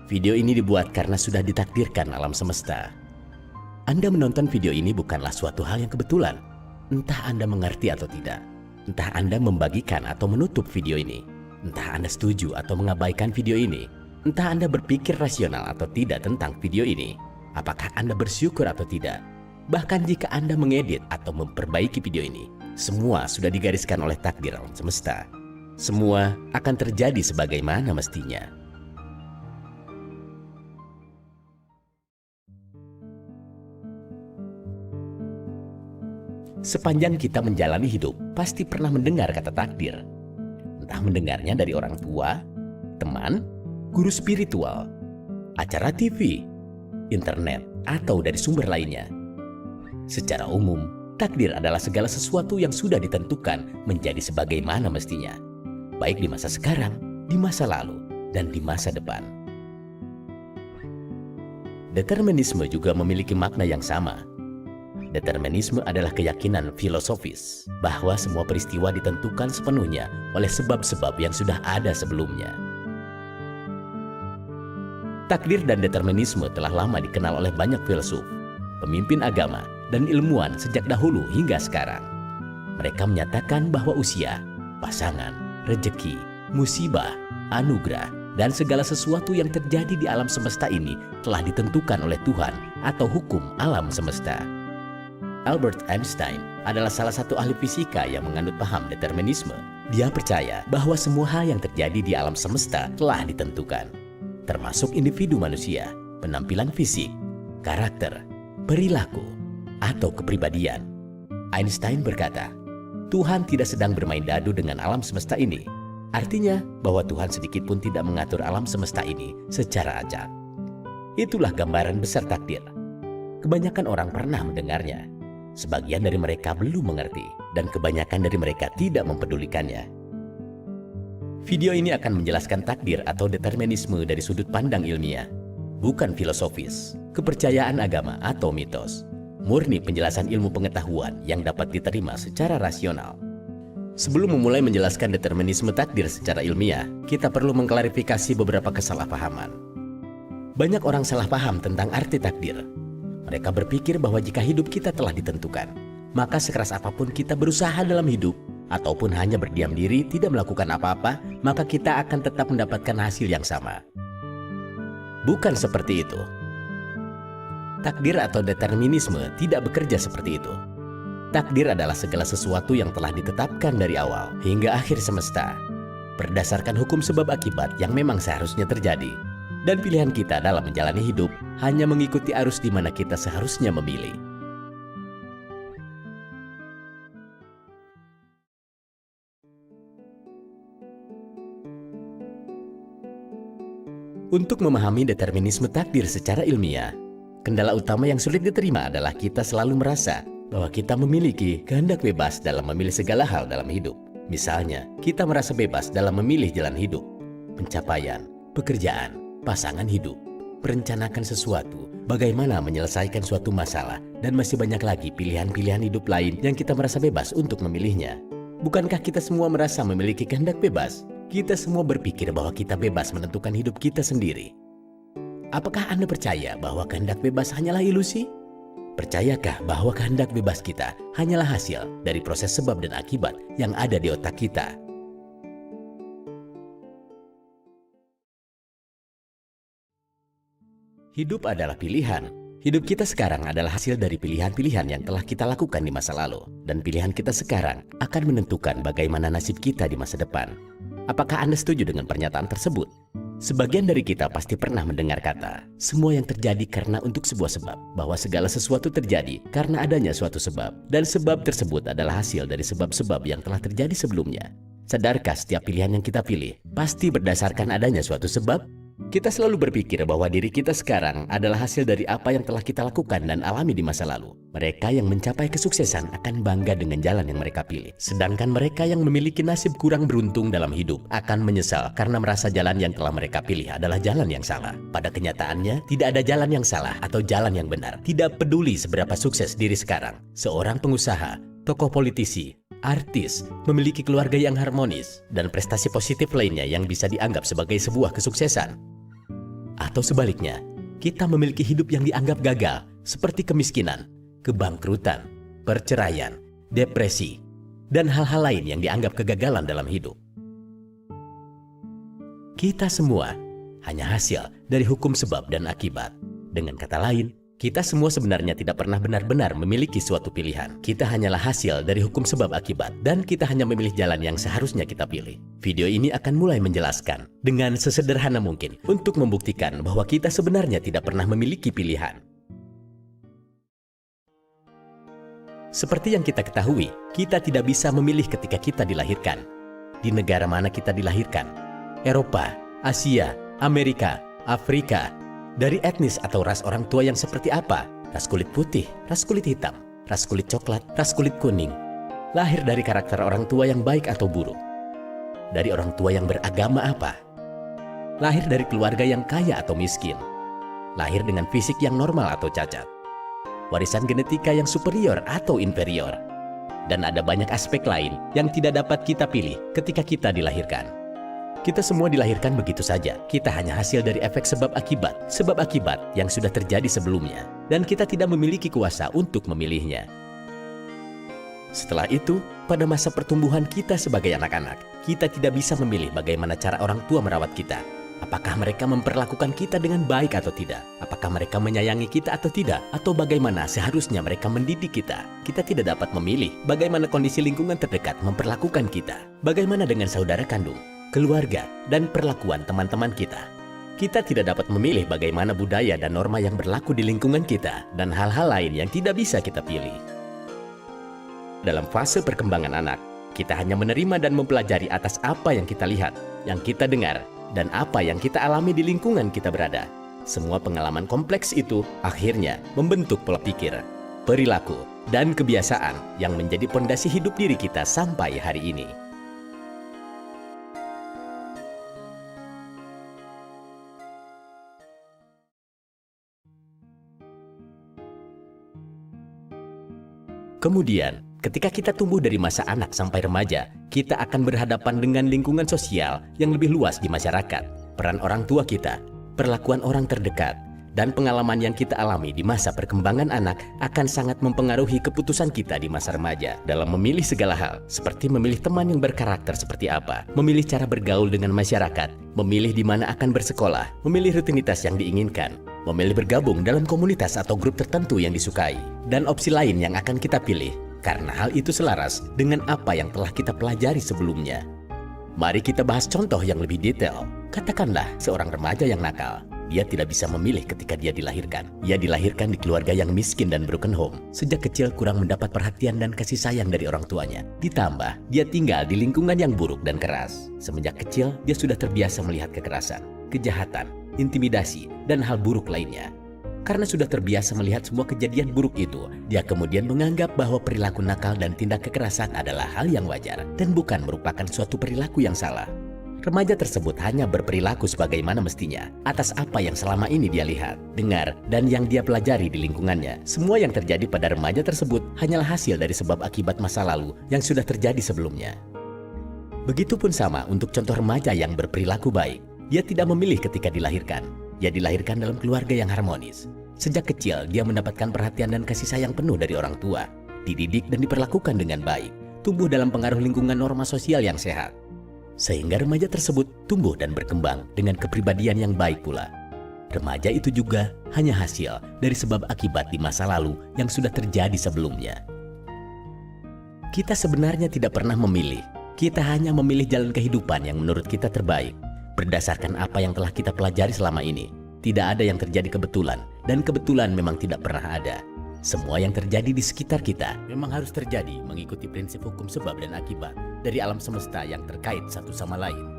Video ini dibuat karena sudah ditakdirkan alam semesta. Anda menonton video ini bukanlah suatu hal yang kebetulan. Entah Anda mengerti atau tidak. Entah Anda membagikan atau menutup video ini. Entah Anda setuju atau mengabaikan video ini. Entah Anda berpikir rasional atau tidak tentang video ini. Apakah Anda bersyukur atau tidak. Bahkan jika Anda mengedit atau memperbaiki video ini, semua sudah digariskan oleh takdir alam semesta. Semua akan terjadi sebagaimana mestinya. Sepanjang kita menjalani hidup, pasti pernah mendengar kata takdir. Entah mendengarnya dari orang tua, teman, guru spiritual, acara TV, internet, atau dari sumber lainnya. Secara umum, takdir adalah segala sesuatu yang sudah ditentukan menjadi sebagaimana mestinya, baik di masa sekarang, di masa lalu, dan di masa depan. Determinisme juga memiliki makna yang sama. Determinisme adalah keyakinan filosofis bahwa semua peristiwa ditentukan sepenuhnya oleh sebab-sebab yang sudah ada sebelumnya. Takdir dan determinisme telah lama dikenal oleh banyak filsuf, pemimpin agama, dan ilmuwan sejak dahulu hingga sekarang. Mereka menyatakan bahwa usia, pasangan, rejeki, musibah, anugerah, dan segala sesuatu yang terjadi di alam semesta ini telah ditentukan oleh Tuhan atau hukum alam semesta. Albert Einstein adalah salah satu ahli fisika yang menganut paham determinisme. Dia percaya bahwa semua hal yang terjadi di alam semesta telah ditentukan, termasuk individu manusia, penampilan fisik, karakter, perilaku, atau kepribadian. Einstein berkata, Tuhan tidak sedang bermain dadu dengan alam semesta ini. Artinya bahwa Tuhan sedikit pun tidak mengatur alam semesta ini secara acak. Itulah gambaran besar takdir. Kebanyakan orang pernah mendengarnya. Sebagian dari mereka belum mengerti, dan kebanyakan dari mereka tidak mempedulikannya. Video ini akan menjelaskan takdir atau determinisme dari sudut pandang ilmiah, bukan filosofis, kepercayaan agama atau mitos, murni penjelasan ilmu pengetahuan yang dapat diterima secara rasional. Sebelum memulai menjelaskan determinisme takdir secara ilmiah, kita perlu mengklarifikasi beberapa kesalahpahaman. Banyak orang salah paham tentang arti takdir. Mereka berpikir bahwa jika hidup kita telah ditentukan, maka sekeras apapun kita berusaha dalam hidup, ataupun hanya berdiam diri tidak melakukan apa-apa, maka kita akan tetap mendapatkan hasil yang sama. Bukan seperti itu. Takdir atau determinisme tidak bekerja seperti itu. Takdir adalah segala sesuatu yang telah ditetapkan dari awal hingga akhir semesta, berdasarkan hukum sebab akibat yang memang seharusnya terjadi. Dan pilihan kita dalam menjalani hidup hanya mengikuti arus di mana kita seharusnya memilih. Untuk memahami determinisme takdir secara ilmiah, kendala utama yang sulit diterima adalah kita selalu merasa bahwa kita memiliki kehendak bebas dalam memilih segala hal dalam hidup. Misalnya, kita merasa bebas dalam memilih jalan hidup, pencapaian, pekerjaan, pasangan hidup, merencanakan sesuatu, bagaimana menyelesaikan suatu masalah, dan masih banyak lagi pilihan-pilihan hidup lain yang kita merasa bebas untuk memilihnya. Bukankah kita semua merasa memiliki kehendak bebas? Kita semua berpikir bahwa kita bebas menentukan hidup kita sendiri. Apakah Anda percaya bahwa kehendak bebas hanyalah ilusi? Percayakah bahwa kehendak bebas kita hanyalah hasil dari proses sebab dan akibat yang ada di otak kita? Hidup adalah pilihan. Hidup kita sekarang adalah hasil dari pilihan-pilihan yang telah kita lakukan di masa lalu. Dan pilihan kita sekarang akan menentukan bagaimana nasib kita di masa depan. Apakah Anda setuju dengan pernyataan tersebut? Sebagian dari kita pasti pernah mendengar kata, semua yang terjadi karena untuk sebuah sebab. Bahwa segala sesuatu terjadi karena adanya suatu sebab. Dan sebab tersebut adalah hasil dari sebab-sebab yang telah terjadi sebelumnya. Sadarkah setiap pilihan yang kita pilih pasti berdasarkan adanya suatu sebab? Kita selalu berpikir bahwa diri kita sekarang adalah hasil dari apa yang telah kita lakukan dan alami di masa lalu. Mereka yang mencapai kesuksesan akan bangga dengan jalan yang mereka pilih. Sedangkan mereka yang memiliki nasib kurang beruntung dalam hidup akan menyesal karena merasa jalan yang telah mereka pilih adalah jalan yang salah. Pada kenyataannya, tidak ada jalan yang salah atau jalan yang benar. Tidak peduli seberapa sukses diri sekarang. Seorang pengusaha, tokoh politisi, artis, memiliki keluarga yang harmonis, dan prestasi positif lainnya yang bisa dianggap sebagai sebuah kesuksesan. Atau sebaliknya, kita memiliki hidup yang dianggap gagal, seperti kemiskinan, kebangkrutan, perceraian, depresi, dan hal-hal lain yang dianggap kegagalan dalam hidup. Kita semua hanya hasil dari hukum sebab dan akibat. Dengan kata lain, kita semua sebenarnya tidak pernah benar-benar memiliki suatu pilihan. Kita hanyalah hasil dari hukum sebab akibat, dan kita hanya memilih jalan yang seharusnya kita pilih. Video ini akan mulai menjelaskan dengan sesederhana mungkin untuk membuktikan bahwa kita sebenarnya tidak pernah memiliki pilihan. Seperti yang kita ketahui, kita tidak bisa memilih ketika kita dilahirkan. Di negara mana kita dilahirkan? Eropa, Asia, Amerika, Afrika. Dari etnis atau ras orang tua yang seperti apa? Ras kulit putih, ras kulit hitam, ras kulit coklat, ras kulit kuning. Lahir dari karakter orang tua yang baik atau buruk? Dari orang tua yang beragama apa? Lahir dari keluarga yang kaya atau miskin? Lahir dengan fisik yang normal atau cacat? Warisan genetika yang superior atau inferior? Dan ada banyak aspek lain yang tidak dapat kita pilih ketika kita dilahirkan. Kita semua dilahirkan begitu saja. Kita hanya hasil dari efek sebab akibat yang sudah terjadi sebelumnya, dan kita tidak memiliki kuasa untuk memilihnya. Setelah itu, pada masa pertumbuhan kita sebagai anak-anak, kita tidak bisa memilih bagaimana cara orang tua merawat kita. Apakah mereka memperlakukan kita dengan baik atau tidak? Apakah mereka menyayangi kita atau tidak? Atau bagaimana seharusnya mereka mendidik kita? Kita tidak dapat memilih bagaimana kondisi lingkungan terdekat memperlakukan kita. Bagaimana dengan saudara kandung, keluarga, dan perlakuan teman-teman kita? Kita tidak dapat memilih bagaimana budaya dan norma yang berlaku di lingkungan kita, dan hal-hal lain yang tidak bisa kita pilih. Dalam fase perkembangan anak, kita hanya menerima dan mempelajari atas apa yang kita lihat, yang kita dengar, dan apa yang kita alami di lingkungan kita berada. Semua pengalaman kompleks itu akhirnya membentuk pola pikir, perilaku, dan kebiasaan yang menjadi pondasi hidup diri kita sampai hari ini. Kemudian, ketika kita tumbuh dari masa anak sampai remaja, kita akan berhadapan dengan lingkungan sosial yang lebih luas di masyarakat. Peran orang tua kita, perlakuan orang terdekat, dan pengalaman yang kita alami di masa perkembangan anak akan sangat mempengaruhi keputusan kita di masa remaja dalam memilih segala hal, seperti memilih teman yang berkarakter seperti apa, memilih cara bergaul dengan masyarakat, memilih di mana akan bersekolah, memilih rutinitas yang diinginkan, memilih bergabung dalam komunitas atau grup tertentu yang disukai, dan opsi lain yang akan kita pilih, karena hal itu selaras dengan apa yang telah kita pelajari sebelumnya. Mari kita bahas contoh yang lebih detail. Katakanlah seorang remaja yang nakal. Dia tidak bisa memilih ketika dia dilahirkan. Ia dilahirkan di keluarga yang miskin dan broken home. Sejak kecil kurang mendapat perhatian dan kasih sayang dari orang tuanya. Ditambah, dia tinggal di lingkungan yang buruk dan keras. Semenjak kecil, dia sudah terbiasa melihat kekerasan, kejahatan, intimidasi, dan hal buruk lainnya. Karena sudah terbiasa melihat semua kejadian buruk itu, dia kemudian menganggap bahwa perilaku nakal dan tindak kekerasan adalah hal yang wajar dan bukan merupakan suatu perilaku yang salah. Remaja tersebut hanya berperilaku sebagaimana mestinya atas apa yang selama ini dia lihat, dengar, dan yang dia pelajari di lingkungannya. Semua yang terjadi pada remaja tersebut hanyalah hasil dari sebab akibat masa lalu yang sudah terjadi sebelumnya. Begitupun sama untuk contoh remaja yang berperilaku baik. Dia tidak memilih ketika dilahirkan. Dia dilahirkan dalam keluarga yang harmonis. Sejak kecil, dia mendapatkan perhatian dan kasih sayang penuh dari orang tua. Dididik dan diperlakukan dengan baik. Tumbuh dalam pengaruh lingkungan norma sosial yang sehat. Sehingga remaja tersebut tumbuh dan berkembang dengan kepribadian yang baik pula. Remaja itu juga hanya hasil dari sebab akibat di masa lalu yang sudah terjadi sebelumnya. Kita sebenarnya tidak pernah memilih. Kita hanya memilih jalan kehidupan yang menurut kita terbaik. Berdasarkan apa yang telah kita pelajari selama ini, tidak ada yang terjadi kebetulan, dan kebetulan memang tidak pernah ada. Semua yang terjadi di sekitar kita memang harus terjadi mengikuti prinsip hukum sebab dan akibat dari alam semesta yang terkait satu sama lain.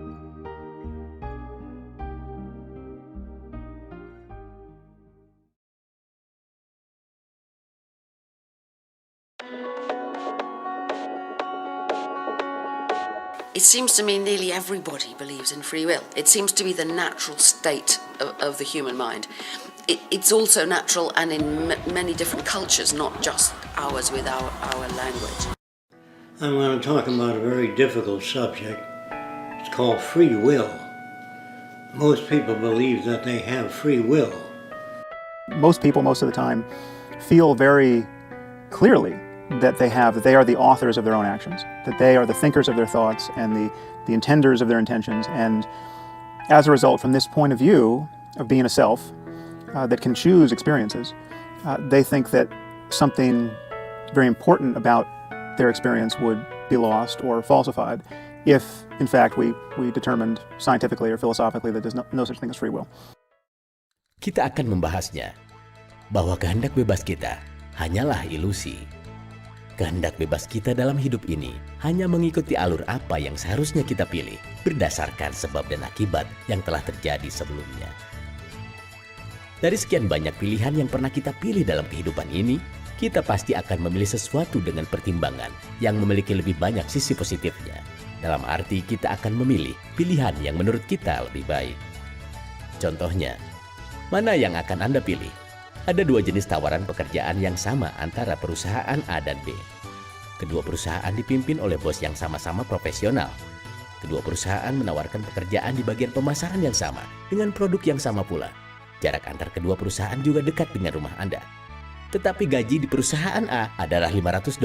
It seems to me nearly everybody believes in free will. It seems to be the natural state of the human mind. It's also natural and in many different cultures, not just ours with our language. I'm going to talk about a very difficult subject. It's called free will. Most people believe that they have free will. Most people, most of the time, feel very clearly that they are the authors of their own actions, that they are the thinkers of their thoughts and the intenders of their intentions. And as a result, from this point of view of being a self that can choose experiences, they think that something very important about their experience would be lost or falsified if, in fact, we determined scientifically or philosophically that there's no such thing as free will. Kita akan membahasnya, bahwa kehendak bebas kita hanyalah ilusi. Kehendak bebas kita dalam hidup ini hanya mengikuti alur apa yang seharusnya kita pilih berdasarkan sebab dan akibat yang telah terjadi sebelumnya. Dari sekian banyak pilihan yang pernah kita pilih dalam kehidupan ini, kita pasti akan memilih sesuatu dengan pertimbangan yang memiliki lebih banyak sisi positifnya. Dalam arti kita akan memilih pilihan yang menurut kita lebih baik. Contohnya, mana yang akan Anda pilih? Ada dua jenis tawaran pekerjaan yang sama antara perusahaan A dan B. Kedua perusahaan dipimpin oleh bos yang sama-sama profesional. Kedua perusahaan menawarkan pekerjaan di bagian pemasaran yang sama dengan produk yang sama pula. Jarak antar kedua perusahaan juga dekat dengan rumah Anda. Tetapi gaji di perusahaan A adalah $500,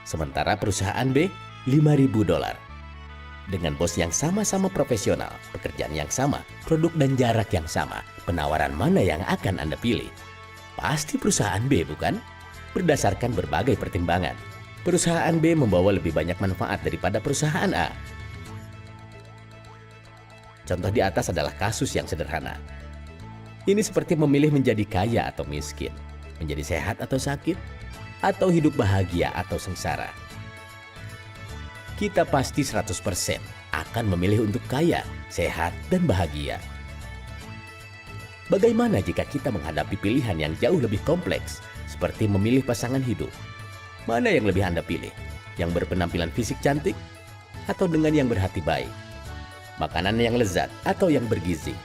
sementara perusahaan B $5.000. Dengan bos yang sama-sama profesional, pekerjaan yang sama, produk dan jarak yang sama, penawaran mana yang akan Anda pilih? Pasti perusahaan B, bukan? Berdasarkan berbagai pertimbangan, perusahaan B membawa lebih banyak manfaat daripada perusahaan A. Contoh di atas adalah kasus yang sederhana. Ini seperti memilih menjadi kaya atau miskin, menjadi sehat atau sakit, atau hidup bahagia atau sengsara. Kita pasti 100% akan memilih untuk kaya, sehat, dan bahagia. Bagaimana jika kita menghadapi pilihan yang jauh lebih kompleks, seperti memilih pasangan hidup? Mana yang lebih Anda pilih? Yang berpenampilan fisik cantik, atau dengan yang berhati baik? Makanan yang lezat atau yang bergizi?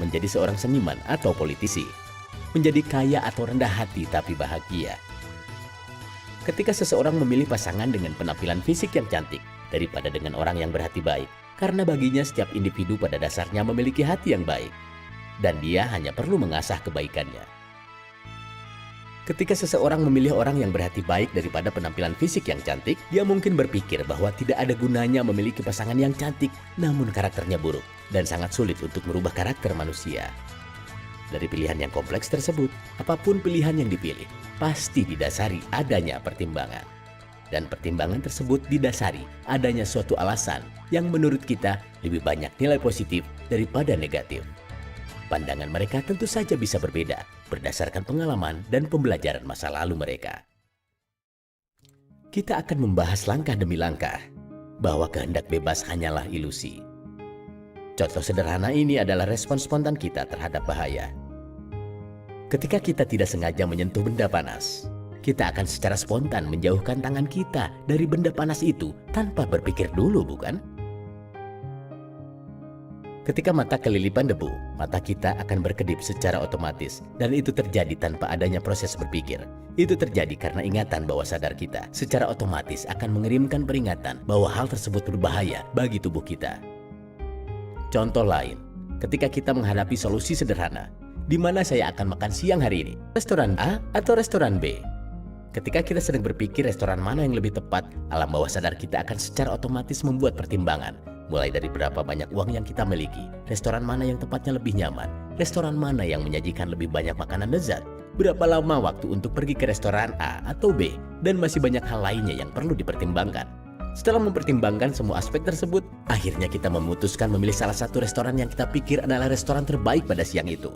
Menjadi seorang seniman atau politisi? Menjadi kaya atau rendah hati tapi bahagia? Ketika seseorang memilih pasangan dengan penampilan fisik yang cantik daripada dengan orang yang berhati baik, karena baginya setiap individu pada dasarnya memiliki hati yang baik, dan dia hanya perlu mengasah kebaikannya. Ketika seseorang memilih orang yang berhati baik daripada penampilan fisik yang cantik, dia mungkin berpikir bahwa tidak ada gunanya memiliki pasangan yang cantik, namun karakternya buruk, dan sangat sulit untuk merubah karakter manusia. Dari pilihan yang kompleks tersebut, apapun pilihan yang dipilih, pasti didasari adanya pertimbangan. Dan pertimbangan tersebut didasari adanya suatu alasan yang menurut kita lebih banyak nilai positif daripada negatif. Pandangan mereka tentu saja bisa berbeda berdasarkan pengalaman dan pembelajaran masa lalu mereka. Kita akan membahas langkah demi langkah bahwa kehendak bebas hanyalah ilusi. Contoh sederhana ini adalah respon spontan kita terhadap bahaya. Ketika kita tidak sengaja menyentuh benda panas, kita akan secara spontan menjauhkan tangan kita dari benda panas itu tanpa berpikir dulu, bukan? Ketika mata kelilipan debu, mata kita akan berkedip secara otomatis, dan itu terjadi tanpa adanya proses berpikir. Itu terjadi karena ingatan bawah sadar kita secara otomatis akan mengirimkan peringatan bahwa hal tersebut berbahaya bagi tubuh kita. Contoh lain, ketika kita menghadapi solusi sederhana, di mana saya akan makan siang hari ini? Restoran A atau restoran B? Ketika kita sedang berpikir restoran mana yang lebih tepat, alam bawah sadar kita akan secara otomatis membuat pertimbangan. Mulai dari berapa banyak uang yang kita miliki, restoran mana yang tempatnya lebih nyaman, restoran mana yang menyajikan lebih banyak makanan lezat, berapa lama waktu untuk pergi ke restoran A atau B, dan masih banyak hal lainnya yang perlu dipertimbangkan. Setelah mempertimbangkan semua aspek tersebut, akhirnya kita memutuskan memilih salah satu restoran yang kita pikir adalah restoran terbaik pada siang itu.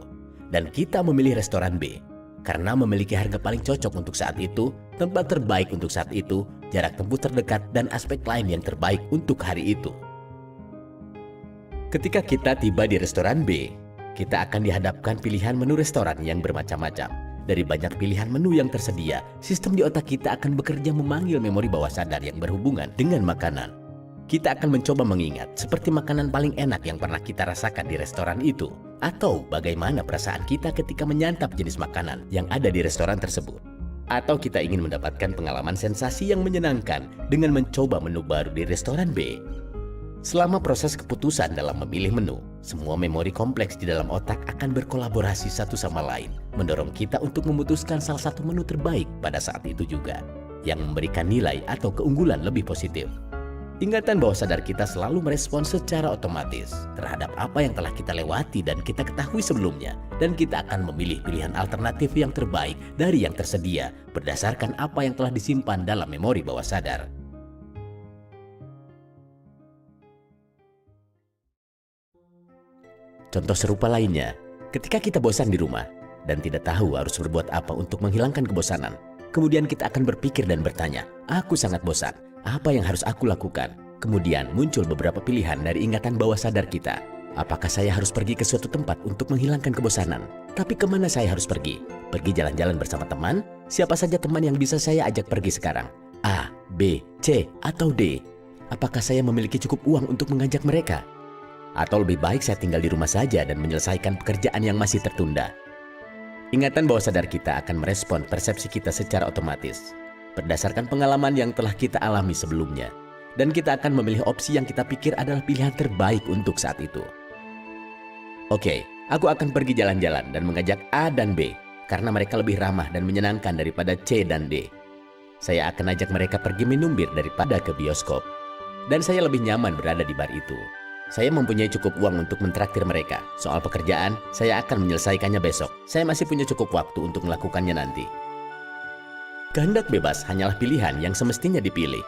Dan kita memilih restoran B, karena memiliki harga paling cocok untuk saat itu, tempat terbaik untuk saat itu, jarak tempuh terdekat, dan aspek lain yang terbaik untuk hari itu. Ketika kita tiba di restoran B, kita akan dihadapkan pilihan menu restoran yang bermacam-macam. Dari banyak pilihan menu yang tersedia, sistem di otak kita akan bekerja memanggil memori bawah sadar yang berhubungan dengan makanan. Kita akan mencoba mengingat seperti makanan paling enak yang pernah kita rasakan di restoran itu, atau bagaimana perasaan kita ketika menyantap jenis makanan yang ada di restoran tersebut. Atau kita ingin mendapatkan pengalaman sensasi yang menyenangkan dengan mencoba menu baru di restoran B. Selama proses keputusan dalam memilih menu, semua memori kompleks di dalam otak akan berkolaborasi satu sama lain, mendorong kita untuk memutuskan salah satu menu terbaik pada saat itu juga, yang memberikan nilai atau keunggulan lebih positif. Ingatan bawah sadar kita selalu merespons secara otomatis terhadap apa yang telah kita lewati dan kita ketahui sebelumnya, dan kita akan memilih pilihan alternatif yang terbaik dari yang tersedia berdasarkan apa yang telah disimpan dalam memori bawah sadar. Contoh serupa lainnya, ketika kita bosan di rumah dan tidak tahu harus berbuat apa untuk menghilangkan kebosanan, kemudian kita akan berpikir dan bertanya, "Aku sangat bosan, apa yang harus aku lakukan?" Kemudian muncul beberapa pilihan dari ingatan bawah sadar kita. Apakah saya harus pergi ke suatu tempat untuk menghilangkan kebosanan? Tapi kemana saya harus pergi? Pergi jalan-jalan bersama teman? Siapa saja teman yang bisa saya ajak pergi sekarang? A, B, C, atau D? Apakah saya memiliki cukup uang untuk mengajak mereka? Atau lebih baik saya tinggal di rumah saja dan menyelesaikan pekerjaan yang masih tertunda? Ingatan bawah sadar kita akan merespon persepsi kita secara otomatis berdasarkan pengalaman yang telah kita alami sebelumnya, dan kita akan memilih opsi yang kita pikir adalah pilihan terbaik untuk saat itu. Oke, aku akan pergi jalan-jalan dan mengajak A dan B karena mereka lebih ramah dan menyenangkan daripada C dan D. Saya akan ajak mereka pergi minum bir daripada ke bioskop, dan saya lebih nyaman berada di bar itu. Saya mempunyai cukup uang untuk mentraktir mereka. Soal pekerjaan, saya akan menyelesaikannya besok. Saya masih punya cukup waktu untuk melakukannya nanti. Kehendak bebas hanyalah pilihan yang semestinya dipilih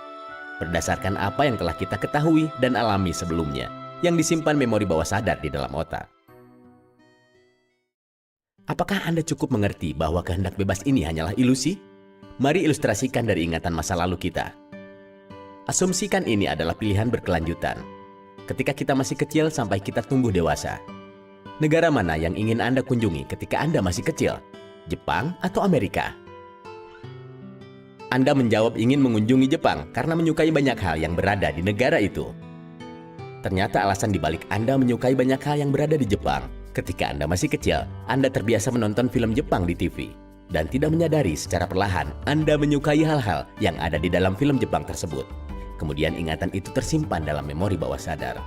berdasarkan apa yang telah kita ketahui dan alami sebelumnya, yang disimpan memori bawah sadar di dalam otak. Apakah Anda cukup mengerti bahwa kehendak bebas ini hanyalah ilusi? Mari ilustrasikan dari ingatan masa lalu kita. Asumsikan ini adalah pilihan berkelanjutan. Ketika kita masih kecil sampai kita tumbuh dewasa. Negara mana yang ingin Anda kunjungi ketika Anda masih kecil? Jepang atau Amerika? Anda menjawab ingin mengunjungi Jepang karena menyukai banyak hal yang berada di negara itu. Ternyata alasan dibalik Anda menyukai banyak hal yang berada di Jepang. Ketika Anda masih kecil, Anda terbiasa menonton film Jepang di TV. Dan tidak menyadari secara perlahan Anda menyukai hal-hal yang ada di dalam film Jepang tersebut. Kemudian ingatan itu tersimpan dalam memori bawah sadar.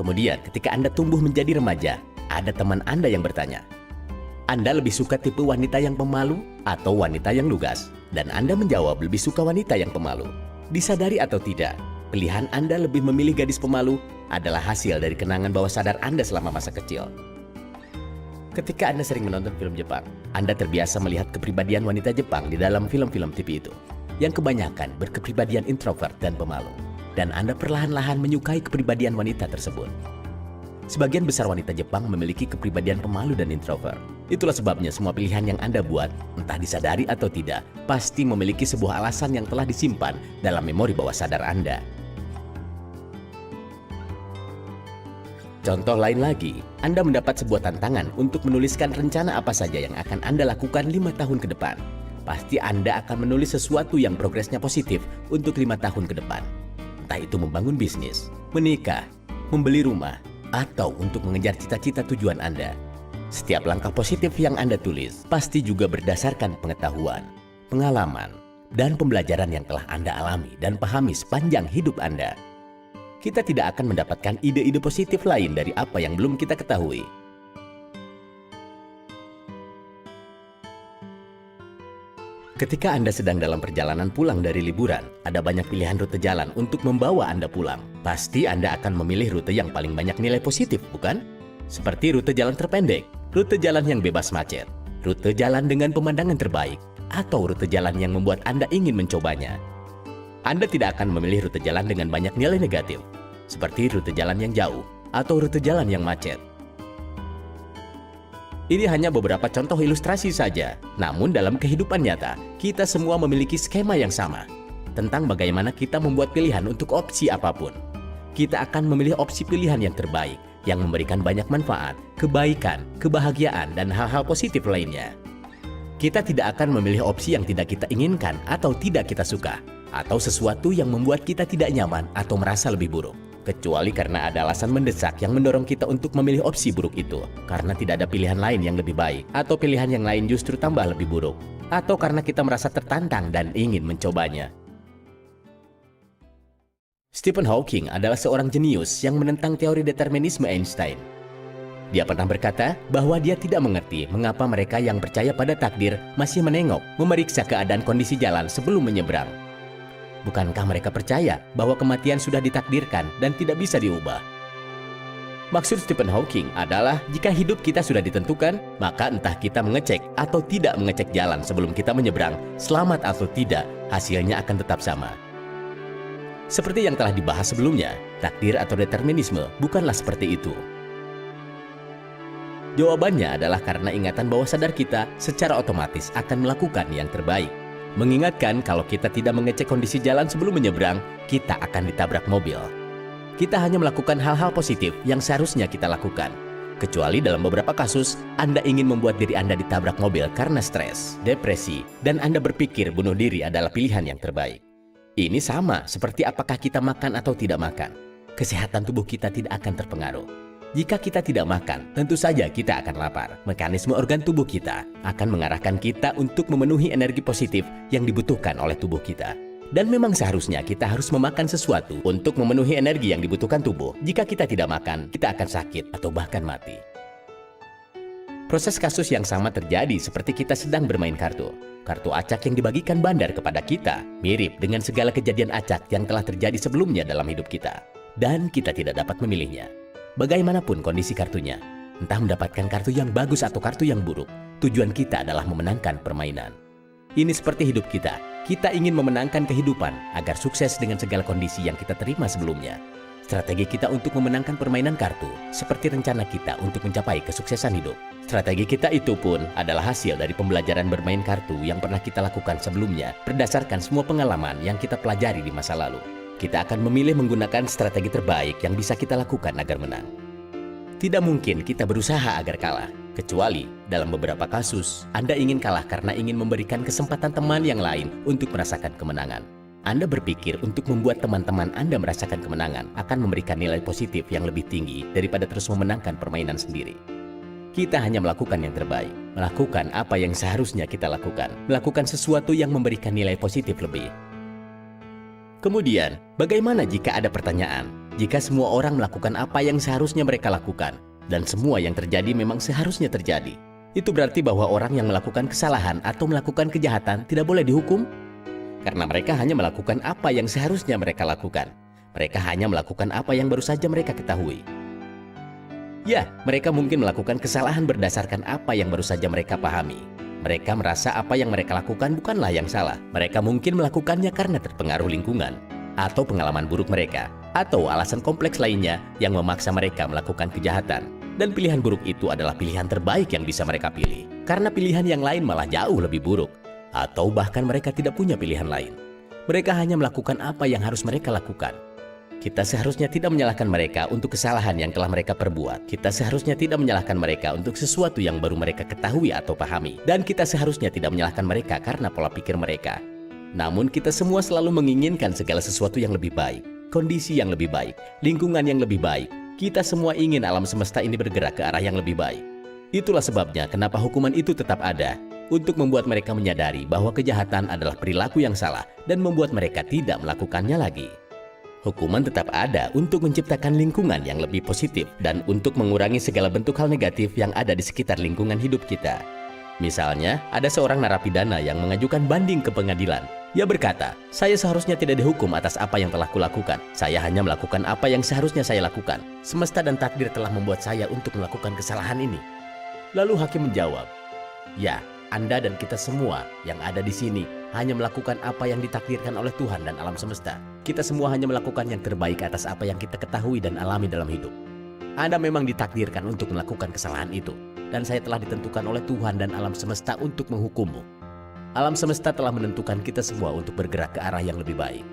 Kemudian ketika Anda tumbuh menjadi remaja, ada teman Anda yang bertanya, Anda lebih suka tipe wanita yang pemalu atau wanita yang lugas? Dan Anda menjawab lebih suka wanita yang pemalu. Disadari atau tidak, pilihan Anda lebih memilih gadis pemalu adalah hasil dari kenangan bawah sadar Anda selama masa kecil. Ketika Anda sering menonton film Jepang, Anda terbiasa melihat kepribadian wanita Jepang di dalam film-film TV itu, yang kebanyakan berkepribadian introvert dan pemalu, dan Anda perlahan-lahan menyukai kepribadian wanita tersebut. Sebagian besar wanita Jepang memiliki kepribadian pemalu dan introvert. Itulah sebabnya semua pilihan yang Anda buat, entah disadari atau tidak, pasti memiliki sebuah alasan yang telah disimpan dalam memori bawah sadar Anda. Contoh lain lagi, Anda mendapat sebuah tantangan untuk menuliskan rencana apa saja yang akan Anda lakukan 5 tahun ke depan. Pasti Anda akan menulis sesuatu yang progresnya positif untuk 5 tahun ke depan. Entah itu membangun bisnis, menikah, membeli rumah, atau untuk mengejar cita-cita tujuan Anda. Setiap langkah positif yang Anda tulis pasti juga berdasarkan pengetahuan, pengalaman, dan pembelajaran yang telah Anda alami dan pahami sepanjang hidup Anda. Kita tidak akan mendapatkan ide-ide positif lain dari apa yang belum kita ketahui. Ketika Anda sedang dalam perjalanan pulang dari liburan, ada banyak pilihan rute jalan untuk membawa Anda pulang. Pasti Anda akan memilih rute yang paling banyak nilai positif, bukan? Seperti rute jalan terpendek, rute jalan yang bebas macet, rute jalan dengan pemandangan terbaik, atau rute jalan yang membuat Anda ingin mencobanya. Anda tidak akan memilih rute jalan dengan banyak nilai negatif, seperti rute jalan yang jauh atau rute jalan yang macet. Ini hanya beberapa contoh ilustrasi saja, namun dalam kehidupan nyata, kita semua memiliki skema yang sama tentang bagaimana kita membuat pilihan untuk opsi apapun. Kita akan memilih opsi pilihan yang terbaik, yang memberikan banyak manfaat, kebaikan, kebahagiaan, dan hal-hal positif lainnya. Kita tidak akan memilih opsi yang tidak kita inginkan atau tidak kita suka, atau sesuatu yang membuat kita tidak nyaman atau merasa lebih buruk. Kecuali karena ada alasan mendesak yang mendorong kita untuk memilih opsi buruk itu, karena tidak ada pilihan lain yang lebih baik, atau pilihan yang lain justru tambah lebih buruk, atau karena kita merasa tertantang dan ingin mencobanya. Stephen Hawking adalah seorang jenius yang menentang teori determinisme Einstein. Dia pernah berkata bahwa dia tidak mengerti mengapa mereka yang percaya pada takdir masih menengok, memeriksa keadaan kondisi jalan sebelum menyeberang. Bukankah mereka percaya bahwa kematian sudah ditakdirkan dan tidak bisa diubah? Maksud Stephen Hawking adalah jika hidup kita sudah ditentukan, maka entah kita mengecek atau tidak mengecek jalan sebelum kita menyeberang, selamat atau tidak, hasilnya akan tetap sama. Seperti yang telah dibahas sebelumnya, takdir atau determinisme bukanlah seperti itu. Jawabannya adalah karena ingatan bawah sadar kita secara otomatis akan melakukan yang terbaik. Mengingatkan kalau kita tidak mengecek kondisi jalan sebelum menyeberang, kita akan ditabrak mobil. Kita hanya melakukan hal-hal positif yang seharusnya kita lakukan. Kecuali dalam beberapa kasus, Anda ingin membuat diri Anda ditabrak mobil karena stres, depresi, dan Anda berpikir bunuh diri adalah pilihan yang terbaik. Ini sama seperti apakah kita makan atau tidak makan. Kesehatan tubuh kita tidak akan terpengaruh. Jika kita tidak makan, tentu saja kita akan lapar. Mekanisme organ tubuh kita akan mengarahkan kita untuk memenuhi energi positif yang dibutuhkan oleh tubuh kita. Dan memang seharusnya kita harus memakan sesuatu untuk memenuhi energi yang dibutuhkan tubuh. Jika kita tidak makan, kita akan sakit atau bahkan mati. Proses kasus yang sama terjadi seperti kita sedang bermain kartu. Kartu acak yang dibagikan bandar kepada kita mirip dengan segala kejadian acak yang telah terjadi sebelumnya dalam hidup kita. Dan kita tidak dapat memilihnya. Bagaimanapun kondisi kartunya, entah mendapatkan kartu yang bagus atau kartu yang buruk, tujuan kita adalah memenangkan permainan. Ini seperti hidup kita. Kita ingin memenangkan kehidupan agar sukses dengan segala kondisi yang kita terima sebelumnya. Strategi kita untuk memenangkan permainan kartu seperti rencana kita untuk mencapai kesuksesan hidup. Strategi kita itu pun adalah hasil dari pembelajaran bermain kartu yang pernah kita lakukan sebelumnya berdasarkan semua pengalaman yang kita pelajari di masa lalu. Kita akan memilih menggunakan strategi terbaik yang bisa kita lakukan agar menang. Tidak mungkin kita berusaha agar kalah, kecuali dalam beberapa kasus Anda ingin kalah karena ingin memberikan kesempatan teman yang lain untuk merasakan kemenangan. Anda berpikir untuk membuat teman-teman Anda merasakan kemenangan akan memberikan nilai positif yang lebih tinggi daripada terus memenangkan permainan sendiri. Kita hanya melakukan yang terbaik, melakukan apa yang seharusnya kita lakukan, melakukan sesuatu yang memberikan nilai positif lebih. Kemudian, bagaimana jika ada pertanyaan? Jika semua orang melakukan apa yang seharusnya mereka lakukan, dan semua yang terjadi memang seharusnya terjadi, itu berarti bahwa orang yang melakukan kesalahan atau melakukan kejahatan tidak boleh dihukum? Karena mereka hanya melakukan apa yang seharusnya mereka lakukan. Mereka hanya melakukan apa yang baru saja mereka ketahui. Ya, mereka mungkin melakukan kesalahan berdasarkan apa yang baru saja mereka pahami. Mereka merasa apa yang mereka lakukan bukanlah yang salah. Mereka mungkin melakukannya karena terpengaruh lingkungan, atau pengalaman buruk mereka, atau alasan kompleks lainnya yang memaksa mereka melakukan kejahatan. Dan pilihan buruk itu adalah pilihan terbaik yang bisa mereka pilih. Karena pilihan yang lain malah jauh lebih buruk. Atau bahkan mereka tidak punya pilihan lain. Mereka hanya melakukan apa yang harus mereka lakukan. Kita seharusnya tidak menyalahkan mereka untuk kesalahan yang telah mereka perbuat. Kita seharusnya tidak menyalahkan mereka untuk sesuatu yang baru mereka ketahui atau pahami. Dan kita seharusnya tidak menyalahkan mereka karena pola pikir mereka. Namun kita semua selalu menginginkan segala sesuatu yang lebih baik, kondisi yang lebih baik, lingkungan yang lebih baik. Kita semua ingin alam semesta ini bergerak ke arah yang lebih baik. Itulah sebabnya kenapa hukuman itu tetap ada, untuk membuat mereka menyadari bahwa kejahatan adalah perilaku yang salah dan membuat mereka tidak melakukannya lagi. Hukuman tetap ada untuk menciptakan lingkungan yang lebih positif dan untuk mengurangi segala bentuk hal negatif yang ada di sekitar lingkungan hidup kita. Misalnya, ada seorang narapidana yang mengajukan banding ke pengadilan. Ia berkata, "Saya seharusnya tidak dihukum atas apa yang telah kulakukan. Saya hanya melakukan apa yang seharusnya saya lakukan. Semesta dan takdir telah membuat saya untuk melakukan kesalahan ini." Lalu hakim menjawab, "Ya, Anda dan kita semua yang ada di sini hanya melakukan apa yang ditakdirkan oleh Tuhan dan alam semesta. Kita semua hanya melakukan yang terbaik atas apa yang kita ketahui dan alami dalam hidup. Anda memang ditakdirkan untuk melakukan kesalahan itu, dan saya telah ditentukan oleh Tuhan dan alam semesta untuk menghukummu. Alam semesta telah menentukan kita semua untuk bergerak ke arah yang lebih baik."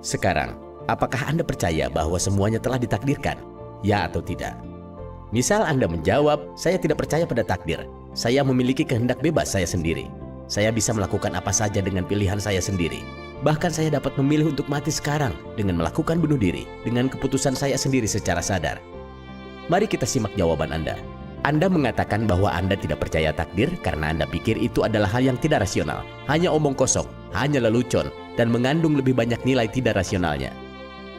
Sekarang, apakah Anda percaya bahwa semuanya telah ditakdirkan? Ya atau tidak? Misal Anda menjawab, "Saya tidak percaya pada takdir. Saya memiliki kehendak bebas saya sendiri. Saya bisa melakukan apa saja dengan pilihan saya sendiri. Bahkan saya dapat memilih untuk mati sekarang dengan melakukan bunuh diri dengan keputusan saya sendiri secara sadar." Mari kita simak jawaban Anda. Anda mengatakan bahwa Anda tidak percaya takdir karena Anda pikir itu adalah hal yang tidak rasional, hanya omong kosong, hanya lelucon, dan mengandung lebih banyak nilai tidak rasionalnya.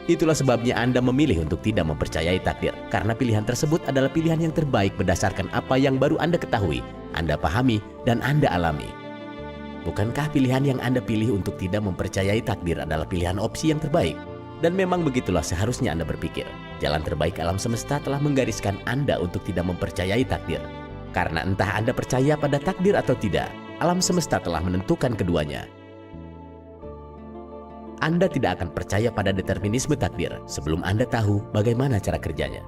Itulah sebabnya Anda memilih untuk tidak mempercayai takdir, karena pilihan tersebut adalah pilihan yang terbaik berdasarkan apa yang baru Anda ketahui, Anda pahami, dan Anda alami. Bukankah pilihan yang Anda pilih untuk tidak mempercayai takdir adalah pilihan opsi yang terbaik? Dan memang begitulah seharusnya Anda berpikir. Jalan terbaik alam semesta telah menggariskan Anda untuk tidak mempercayai takdir. Karena entah Anda percaya pada takdir atau tidak, alam semesta telah menentukan keduanya. Anda tidak akan percaya pada determinisme takdir sebelum Anda tahu bagaimana cara kerjanya.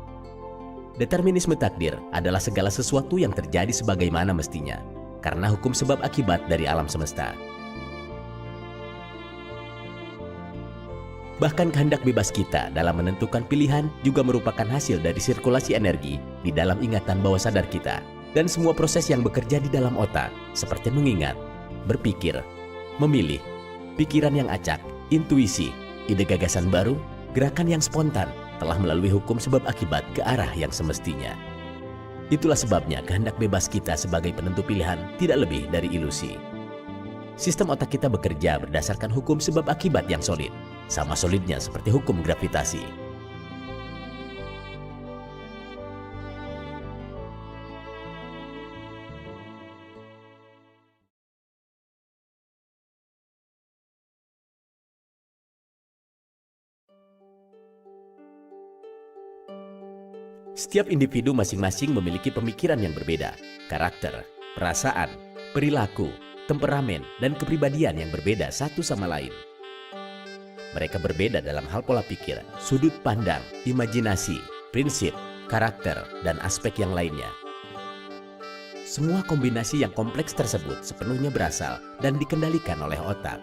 Determinisme takdir adalah segala sesuatu yang terjadi sebagaimana mestinya, karena hukum sebab akibat dari alam semesta. Bahkan kehendak bebas kita dalam menentukan pilihan juga merupakan hasil dari sirkulasi energi di dalam ingatan bawah sadar kita. Dan semua proses yang bekerja di dalam otak, seperti mengingat, berpikir, memilih, pikiran yang acak, intuisi, ide gagasan baru, gerakan yang spontan, telah melalui hukum sebab akibat ke arah yang semestinya. Itulah sebabnya kehendak bebas kita sebagai penentu pilihan tidak lebih dari ilusi. Sistem otak kita bekerja berdasarkan hukum sebab akibat yang solid, sama solidnya seperti hukum gravitasi. Setiap individu masing-masing memiliki pemikiran yang berbeda, karakter, perasaan, perilaku, temperamen, dan kepribadian yang berbeda satu sama lain. Mereka berbeda dalam hal pola pikir, sudut pandang, imajinasi, prinsip, karakter, dan aspek yang lainnya. Semua kombinasi yang kompleks tersebut sepenuhnya berasal dan dikendalikan oleh otak.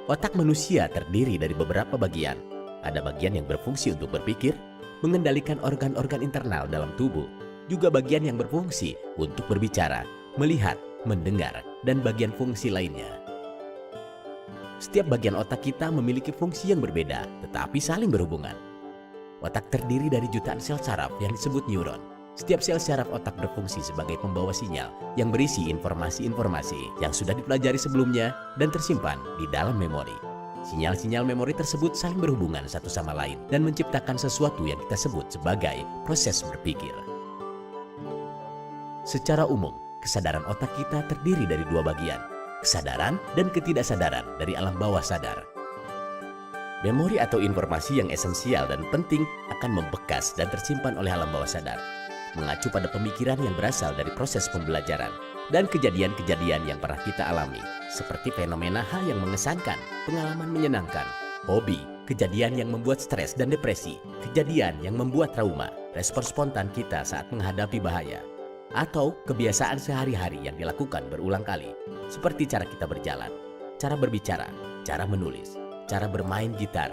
Otak manusia terdiri dari beberapa bagian. Ada bagian yang berfungsi untuk berpikir, mengendalikan organ-organ internal dalam tubuh, juga bagian yang berfungsi untuk berbicara, melihat, mendengar, dan bagian fungsi lainnya. Setiap bagian otak kita memiliki fungsi yang berbeda, tetapi saling berhubungan. Otak terdiri dari jutaan sel saraf yang disebut neuron. Setiap sel saraf otak berfungsi sebagai pembawa sinyal yang berisi informasi-informasi yang sudah dipelajari sebelumnya dan tersimpan di dalam memori. Sinyal-sinyal memori tersebut saling berhubungan satu sama lain dan menciptakan sesuatu yang kita sebut sebagai proses berpikir. Secara umum, kesadaran otak kita terdiri dari dua bagian, kesadaran dan ketidaksadaran dari alam bawah sadar. Memori atau informasi yang esensial dan penting akan membekas dan tersimpan oleh alam bawah sadar, mengacu pada pemikiran yang berasal dari proses pembelajaran dan kejadian-kejadian yang pernah kita alami, seperti fenomena hal yang mengesankan, pengalaman menyenangkan, hobi, kejadian yang membuat stres dan depresi, kejadian yang membuat trauma, respon spontan kita saat menghadapi bahaya, atau kebiasaan sehari-hari yang dilakukan berulang kali, seperti cara kita berjalan, cara berbicara, cara menulis, cara bermain gitar.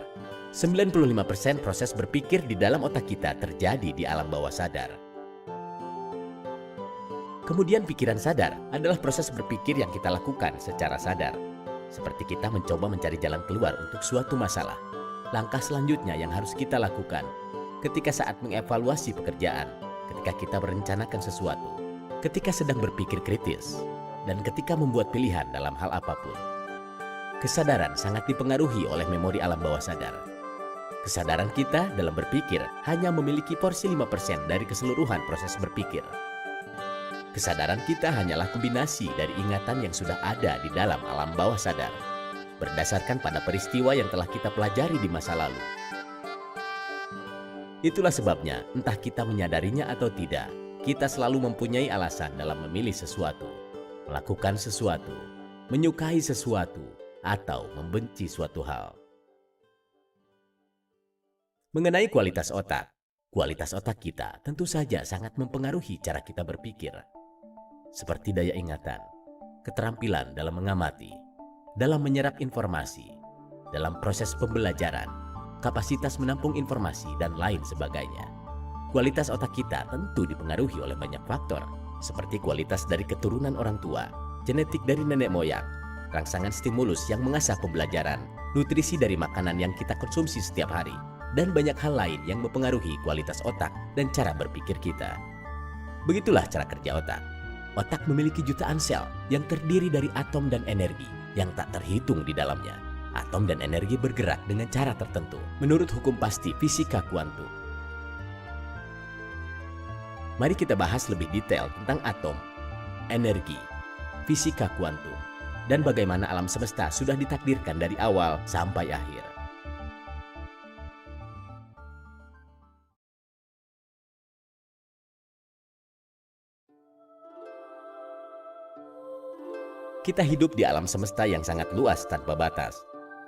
95% proses berpikir di dalam otak kita terjadi di alam bawah sadar. Kemudian pikiran sadar adalah proses berpikir yang kita lakukan secara sadar. Seperti kita mencoba mencari jalan keluar untuk suatu masalah. Langkah selanjutnya yang harus kita lakukan ketika saat mengevaluasi pekerjaan, ketika kita merencanakan sesuatu, ketika sedang berpikir kritis, dan ketika membuat pilihan dalam hal apapun. Kesadaran sangat dipengaruhi oleh memori alam bawah sadar. Kesadaran kita dalam berpikir hanya memiliki porsi 5% dari keseluruhan proses berpikir. Kesadaran kita hanyalah kombinasi dari ingatan yang sudah ada di dalam alam bawah sadar, berdasarkan pada peristiwa yang telah kita pelajari di masa lalu. Itulah sebabnya, entah kita menyadarinya atau tidak, kita selalu mempunyai alasan dalam memilih sesuatu, melakukan sesuatu, menyukai sesuatu, atau membenci suatu hal. Mengenai kualitas otak kita tentu saja sangat mempengaruhi cara kita berpikir. Seperti daya ingatan, keterampilan dalam mengamati, dalam menyerap informasi, dalam proses pembelajaran, kapasitas menampung informasi, dan lain sebagainya. Kualitas otak kita tentu dipengaruhi oleh banyak faktor, seperti kualitas dari keturunan orang tua, genetik dari nenek moyang, rangsangan stimulus yang mengasah pembelajaran, nutrisi dari makanan yang kita konsumsi setiap hari, dan banyak hal lain yang mempengaruhi kualitas otak dan cara berpikir kita. Begitulah cara kerja otak. Otak memiliki jutaan sel yang terdiri dari atom dan energi yang tak terhitung di dalamnya. Atom dan energi bergerak dengan cara tertentu menurut hukum pasti fisika kuantum. Mari kita bahas lebih detail tentang atom, energi, fisika kuantum, dan bagaimana alam semesta sudah ditakdirkan dari awal sampai akhir. Kita hidup di alam semesta yang sangat luas tanpa batas.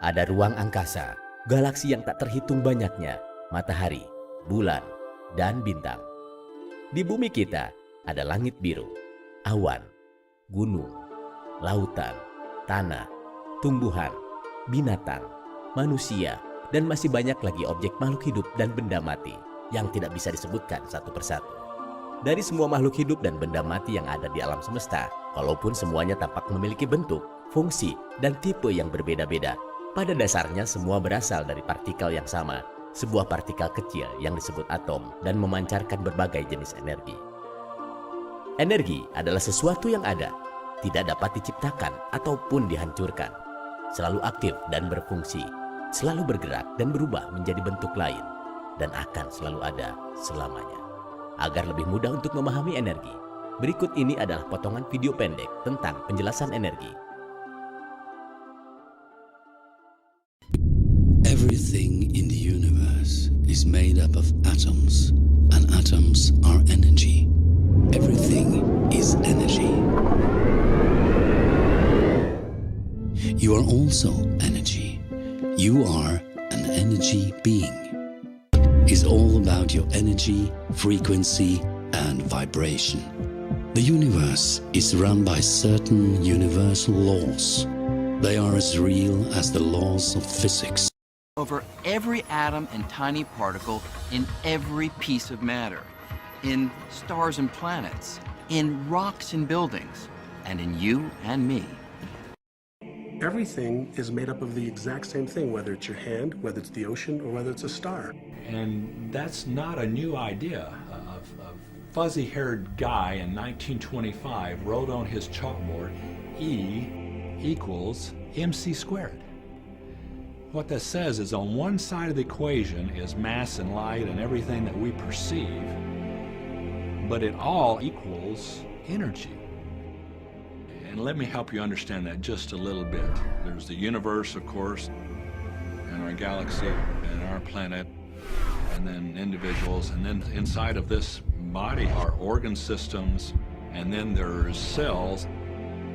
Ada ruang angkasa, galaksi yang tak terhitung banyaknya, matahari, bulan, dan bintang. Di bumi kita ada langit biru, awan, gunung, lautan, tanah, tumbuhan, binatang, manusia, dan masih banyak lagi objek makhluk hidup dan benda mati yang tidak bisa disebutkan satu persatu. Dari semua makhluk hidup dan benda mati yang ada di alam semesta, walaupun semuanya tampak memiliki bentuk, fungsi, dan tipe yang berbeda-beda, pada dasarnya semua berasal dari partikel yang sama, sebuah partikel kecil yang disebut atom dan memancarkan berbagai jenis energi. Energi adalah sesuatu yang ada, tidak dapat diciptakan ataupun dihancurkan, selalu aktif dan berfungsi, selalu bergerak dan berubah menjadi bentuk lain, dan akan selalu ada selamanya. Agar lebih mudah untuk memahami energi, berikut ini adalah potongan video pendek tentang penjelasan energi. Everything in the universe is made up of atoms, and atoms are energy. Everything is energy. You are also energy. You are an energy being. It's all about your energy, frequency, and vibration. The universe is run by certain universal laws. They are as real as the laws of physics. Over every atom and tiny particle in every piece of matter, in stars and planets, in rocks and buildings, and in you and me. Everything is made up of the exact same thing, whether it's your hand, whether it's the ocean, or whether it's a star. And that's not a new idea. A fuzzy-haired guy in 1925 wrote on his chalkboard, E equals mc squared. What that says is on one side of the equation is mass and light and everything that we perceive, but it all equals energy. And let me help you understand that just a little bit. There's the universe, of course, and our galaxy, and our planet, and then individuals, and then inside of this body are organ systems, and then there's cells,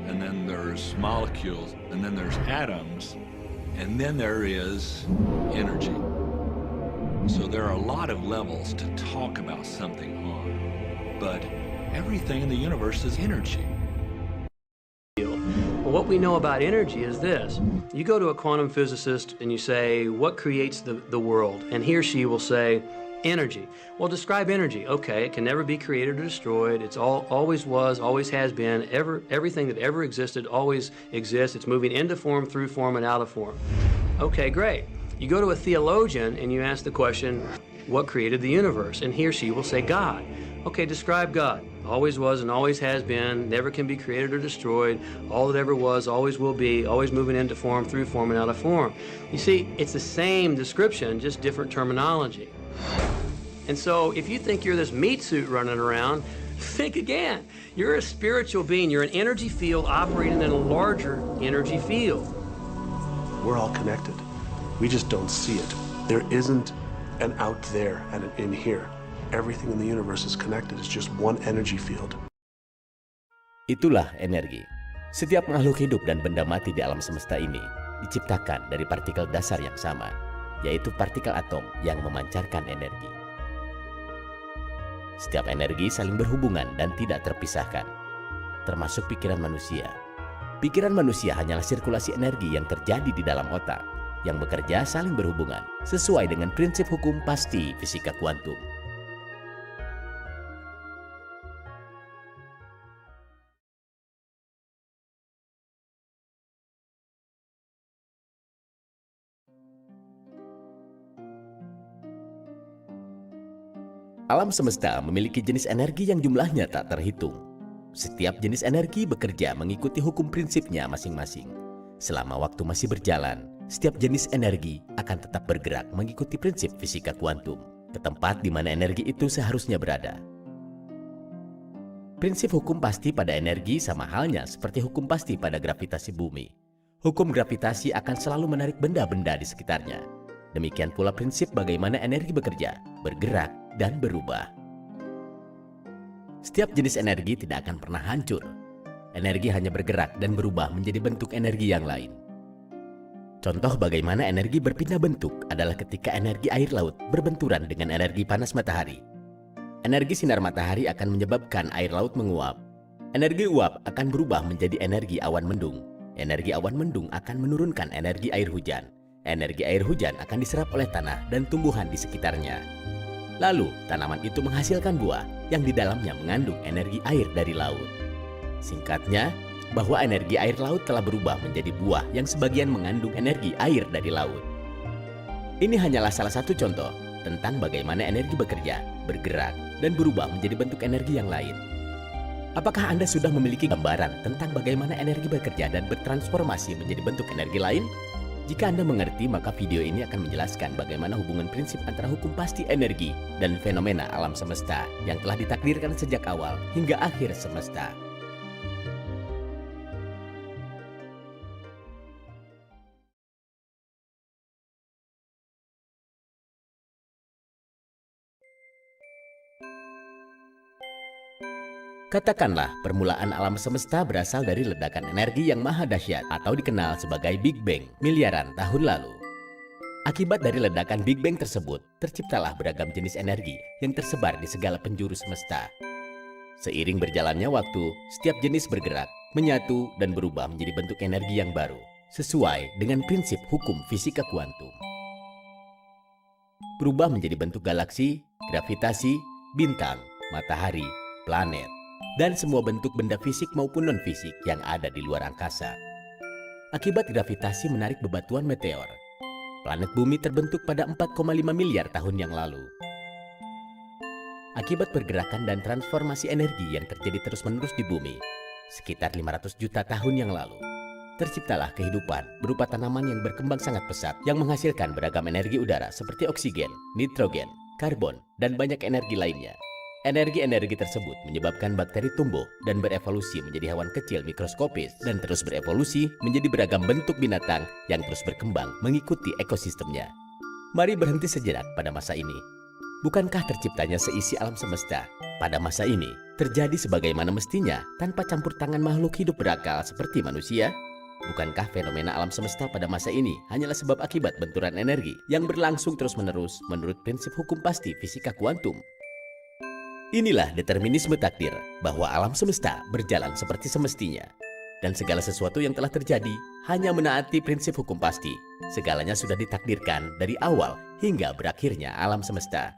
and then there's molecules, and then there's atoms, and then there is energy. So there are a lot of levels to talk about something on, but everything in the universe is energy. What we know about energy is this. You go to a quantum physicist and you say, what creates the world? And he or she will say, energy. Well, describe energy. Okay, it can never be created or destroyed. It's always was, always has been. Everything that ever existed always exists. It's moving into form, through form, and out of form. Okay, great. You go to a theologian and you ask the question, what created the universe? And he or she will say, God. Okay, describe God. Always was and always has been, never can be created or destroyed, all that ever was, always will be, always moving into form, through form, and out of form. You see, it's the same description, just different terminology. And so if you think you're this meat suit running around, think again. You're a spiritual being. You're an energy field operating in a larger energy field. We're all connected. We just don't see it. There isn't an out there and an in here. Everything in the universe is connected. It's just one energy field. Itulah energi. Setiap makhluk hidup dan benda mati di alam semesta ini diciptakan dari partikel dasar yang sama, yaitu partikel atom yang memancarkan energi. Setiap energi saling berhubungan dan tidak terpisahkan, termasuk pikiran manusia. Pikiran manusia hanyalah sirkulasi energi yang terjadi di dalam otak, yang bekerja saling berhubungan sesuai dengan prinsip hukum pasti fisika kuantum. Alam semesta memiliki jenis energi yang jumlahnya tak terhitung. Setiap jenis energi bekerja mengikuti hukum prinsipnya masing-masing. Selama waktu masih berjalan, setiap jenis energi akan tetap bergerak mengikuti prinsip fisika kuantum, ke tempat di mana energi itu seharusnya berada. Prinsip hukum pasti pada energi sama halnya seperti hukum pasti pada gravitasi bumi. Hukum gravitasi akan selalu menarik benda-benda di sekitarnya. Demikian pula prinsip bagaimana energi bekerja, bergerak, dan berubah. Setiap jenis energi tidak akan pernah hancur. Energi hanya bergerak dan berubah menjadi bentuk energi yang lain. Contoh bagaimana energi berpindah bentuk adalah ketika energi air laut berbenturan dengan energi panas matahari. Energi sinar matahari akan menyebabkan air laut menguap. Energi uap akan berubah menjadi energi awan mendung. Energi awan mendung akan menurunkan energi air hujan. Energi air hujan akan diserap oleh tanah dan tumbuhan di sekitarnya. Lalu, tanaman itu menghasilkan buah yang di dalamnya mengandung energi air dari laut. Singkatnya, bahwa energi air laut telah berubah menjadi buah yang sebagian mengandung energi air dari laut. Ini hanyalah salah satu contoh tentang bagaimana energi bekerja, bergerak, dan berubah menjadi bentuk energi yang lain. Apakah Anda sudah memiliki gambaran tentang bagaimana energi bekerja dan bertransformasi menjadi bentuk energi lain? Jika Anda mengerti, maka video ini akan menjelaskan bagaimana hubungan prinsip antara hukum pasti energi dan fenomena alam semesta yang telah ditakdirkan sejak awal hingga akhir semesta. Katakanlah, permulaan alam semesta berasal dari ledakan energi yang maha dahsyat atau dikenal sebagai Big Bang miliaran tahun lalu. Akibat dari ledakan Big Bang tersebut, terciptalah beragam jenis energi yang tersebar di segala penjuru semesta. Seiring berjalannya waktu, setiap jenis bergerak, menyatu, dan berubah menjadi bentuk energi yang baru, sesuai dengan prinsip hukum fisika kuantum. Berubah menjadi bentuk galaksi, gravitasi, bintang, matahari, planet, dan semua bentuk benda fisik maupun non-fisik yang ada di luar angkasa. Akibat gravitasi menarik bebatuan meteor, planet bumi terbentuk pada 4,5 miliar tahun yang lalu. Akibat pergerakan dan transformasi energi yang terjadi terus-menerus di bumi, sekitar 500 juta tahun yang lalu, terciptalah kehidupan berupa tanaman yang berkembang sangat pesat yang menghasilkan beragam energi udara seperti oksigen, nitrogen, karbon, dan banyak energi lainnya. Energi-energi tersebut menyebabkan bakteri tumbuh dan berevolusi menjadi hewan kecil mikroskopis dan terus berevolusi menjadi beragam bentuk binatang yang terus berkembang mengikuti ekosistemnya. Mari berhenti sejenak pada masa ini. Bukankah terciptanya seisi alam semesta pada masa ini terjadi sebagaimana mestinya tanpa campur tangan makhluk hidup berakal seperti manusia? Bukankah fenomena alam semesta pada masa ini hanyalah sebab akibat benturan energi yang berlangsung terus-menerus menurut prinsip hukum pasti fisika kuantum? Inilah determinisme takdir, bahwa alam semesta berjalan seperti semestinya. Dan segala sesuatu yang telah terjadi hanya menaati prinsip hukum pasti. Segalanya sudah ditakdirkan dari awal hingga berakhirnya alam semesta.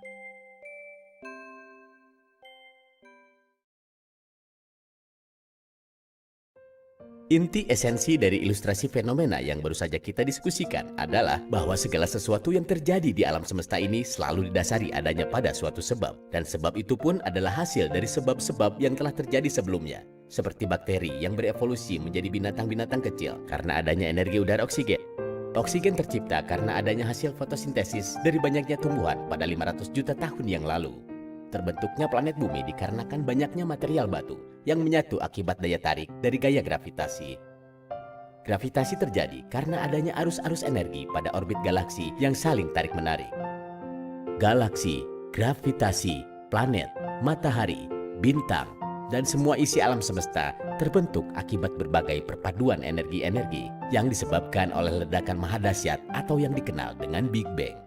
Inti esensi dari ilustrasi fenomena yang baru saja kita diskusikan adalah bahwa segala sesuatu yang terjadi di alam semesta ini selalu didasari adanya pada suatu sebab. Dan sebab itu pun adalah hasil dari sebab-sebab yang telah terjadi sebelumnya. Seperti bakteri yang berevolusi menjadi binatang-binatang kecil karena adanya energi udara oksigen. Oksigen tercipta karena adanya hasil fotosintesis dari banyaknya tumbuhan pada 500 juta tahun yang lalu. Terbentuknya planet bumi dikarenakan banyaknya material batu yang menyatu akibat daya tarik dari gaya gravitasi. Gravitasi terjadi karena adanya arus-arus energi pada orbit galaksi yang saling tarik-menarik. Galaksi, gravitasi, planet, matahari, bintang, dan semua isi alam semesta terbentuk akibat berbagai perpaduan energi-energi yang disebabkan oleh ledakan mahadahsyat atau yang dikenal dengan Big Bang.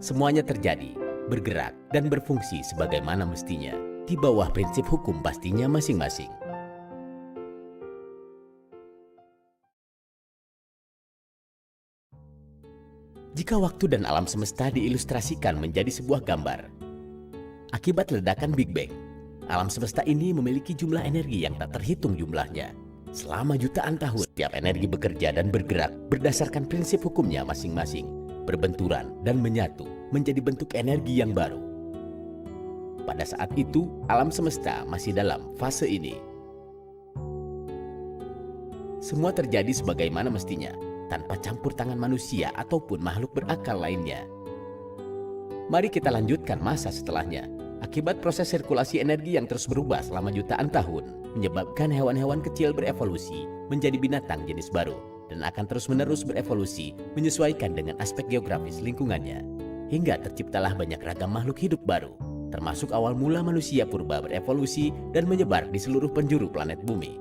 Semuanya terjadi, bergerak, dan berfungsi sebagaimana mestinya di bawah prinsip hukum pastinya masing-masing. Jika waktu dan alam semesta diilustrasikan menjadi sebuah gambar, akibat ledakan Big Bang, alam semesta ini memiliki jumlah energi yang tak terhitung jumlahnya. Selama jutaan tahun, setiap energi bekerja dan bergerak berdasarkan prinsip hukumnya masing-masing, berbenturan dan menyatu menjadi bentuk energi yang baru. pada saat itu alam semesta masih dalam fase ini. Semua terjadi sebagaimana mestinya, tanpa campur tangan manusia ataupun makhluk berakal lainnya. Mari kita lanjutkan masa setelahnya. Akibat proses sirkulasi energi yang terus berubah selama jutaan tahun, menyebabkan hewan-hewan kecil berevolusi menjadi binatang jenis baru dan akan terus-menerus berevolusi menyesuaikan dengan aspek geografis lingkungannya. Hingga terciptalah banyak ragam makhluk hidup baru, termasuk awal mula manusia purba berevolusi dan menyebar di seluruh penjuru planet bumi.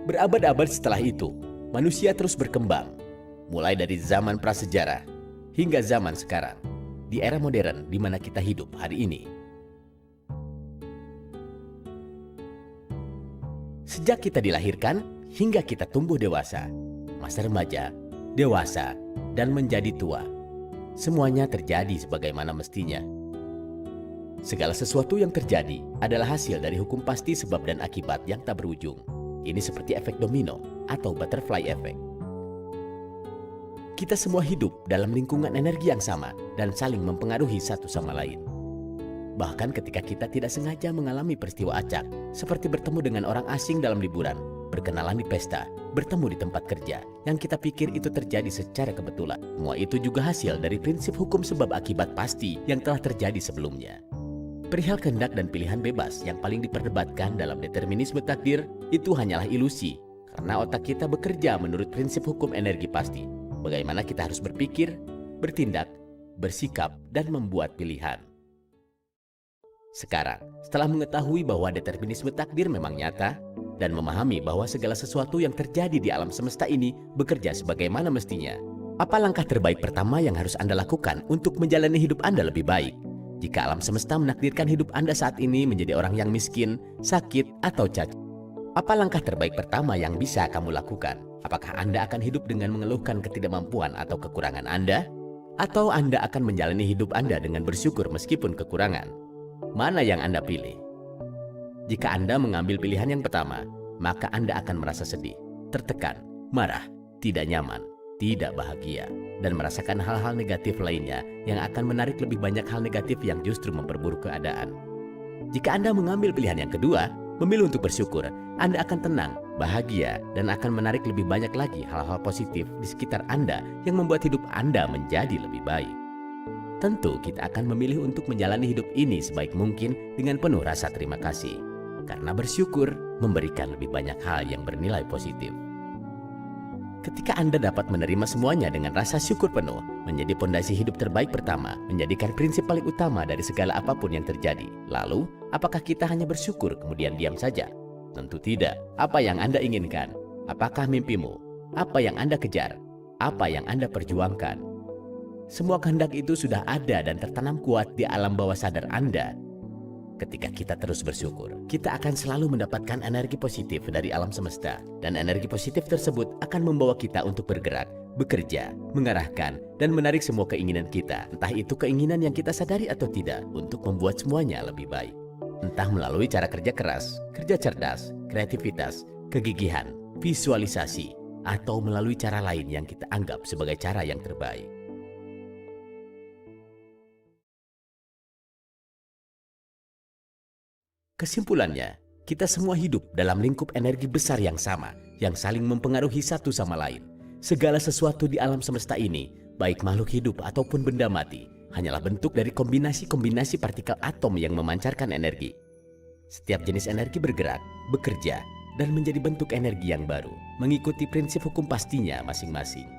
Berabad-abad setelah itu, manusia terus berkembang, mulai dari zaman prasejarah hingga zaman sekarang, di era modern di mana kita hidup hari ini. Sejak kita dilahirkan hingga kita tumbuh dewasa, masa remaja, dewasa, dan menjadi tua, semuanya terjadi sebagaimana mestinya. Segala sesuatu yang terjadi adalah hasil dari hukum pasti sebab dan akibat yang tak berujung. Ini seperti efek domino atau butterfly effect. Kita semua hidup dalam lingkungan energi yang sama dan saling mempengaruhi satu sama lain. Bahkan ketika kita tidak sengaja mengalami peristiwa acak, seperti bertemu dengan orang asing dalam liburan, berkenalan di pesta, bertemu di tempat kerja, yang kita pikir itu terjadi secara kebetulan. Semua itu juga hasil dari prinsip hukum sebab akibat pasti yang telah terjadi sebelumnya. Perihal kehendak dan pilihan bebas yang paling diperdebatkan dalam determinisme takdir itu hanyalah ilusi, karena otak kita bekerja menurut prinsip hukum energi pasti. Bagaimana kita harus berpikir, bertindak, bersikap, dan membuat pilihan. Sekarang, setelah mengetahui bahwa determinisme takdir memang nyata, dan memahami bahwa segala sesuatu yang terjadi di alam semesta ini bekerja sebagaimana mestinya, apa langkah terbaik pertama yang harus Anda lakukan untuk menjalani hidup Anda lebih baik? Jika alam semesta menakdirkan hidup Anda saat ini menjadi orang yang miskin, sakit, atau cacat, apa langkah terbaik pertama yang bisa kamu lakukan? Apakah Anda akan hidup dengan mengeluhkan ketidakmampuan atau kekurangan Anda? Atau Anda akan menjalani hidup Anda dengan bersyukur meskipun kekurangan? Mana yang Anda pilih? Jika Anda mengambil pilihan yang pertama, maka Anda akan merasa sedih, tertekan, marah, tidak nyaman, tidak bahagia, dan merasakan hal-hal negatif lainnya yang akan menarik lebih banyak hal negatif yang justru memperburuk keadaan. Jika Anda mengambil pilihan yang kedua, memilih untuk bersyukur, Anda akan tenang, bahagia, dan akan menarik lebih banyak lagi hal-hal positif di sekitar Anda yang membuat hidup Anda menjadi lebih baik. Tentu kita akan memilih untuk menjalani hidup ini sebaik mungkin dengan penuh rasa terima kasih, karena bersyukur memberikan lebih banyak hal yang bernilai positif. Ketika Anda dapat menerima semuanya dengan rasa syukur penuh, menjadi pondasi hidup terbaik pertama, menjadikan prinsip paling utama dari segala apapun yang terjadi. Lalu, apakah kita hanya bersyukur kemudian diam saja? Tentu tidak. Apa yang Anda inginkan? Apakah mimpimu? Apa yang Anda kejar? Apa yang Anda perjuangkan? Semua kehendak itu sudah ada dan tertanam kuat di alam bawah sadar Anda. Ketika kita terus bersyukur, kita akan selalu mendapatkan energi positif dari alam semesta. Dan energi positif tersebut akan membawa kita untuk bergerak, bekerja, mengarahkan, dan menarik semua keinginan kita. Entah itu keinginan yang kita sadari atau tidak, untuk membuat semuanya lebih baik. Entah melalui cara kerja keras, kerja cerdas, kreativitas, kegigihan, visualisasi, atau melalui cara lain yang kita anggap sebagai cara yang terbaik. Kesimpulannya, kita semua hidup dalam lingkup energi besar yang sama, yang saling mempengaruhi satu sama lain. Segala sesuatu di alam semesta ini, baik makhluk hidup ataupun benda mati, hanyalah bentuk dari kombinasi-kombinasi partikel atom yang memancarkan energi. Setiap jenis energi bergerak, bekerja, dan menjadi bentuk energi yang baru, mengikuti prinsip hukum pastinya masing-masing.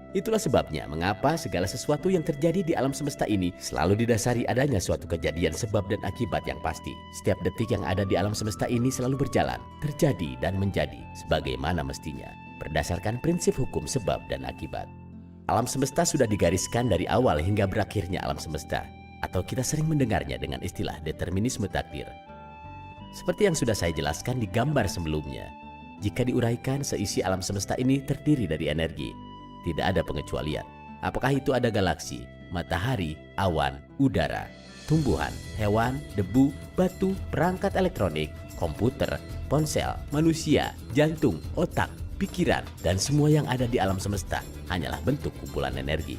Itulah sebabnya mengapa segala sesuatu yang terjadi di alam semesta ini selalu didasari adanya suatu kejadian sebab dan akibat yang pasti. Setiap detik yang ada di alam semesta ini selalu berjalan, terjadi dan menjadi sebagaimana mestinya, berdasarkan prinsip hukum sebab dan akibat. Alam semesta sudah digariskan dari awal hingga berakhirnya alam semesta, atau kita sering mendengarnya dengan istilah determinisme takdir. Seperti yang sudah saya jelaskan di gambar sebelumnya, jika diuraikan, seisi alam semesta ini terdiri dari energi. Tidak ada pengecualian. Apakah itu ada galaksi, matahari, awan, udara, tumbuhan, hewan, debu, batu, perangkat elektronik, komputer, ponsel, manusia, jantung, otak, pikiran, dan semua yang ada di alam semesta hanyalah bentuk kumpulan energi.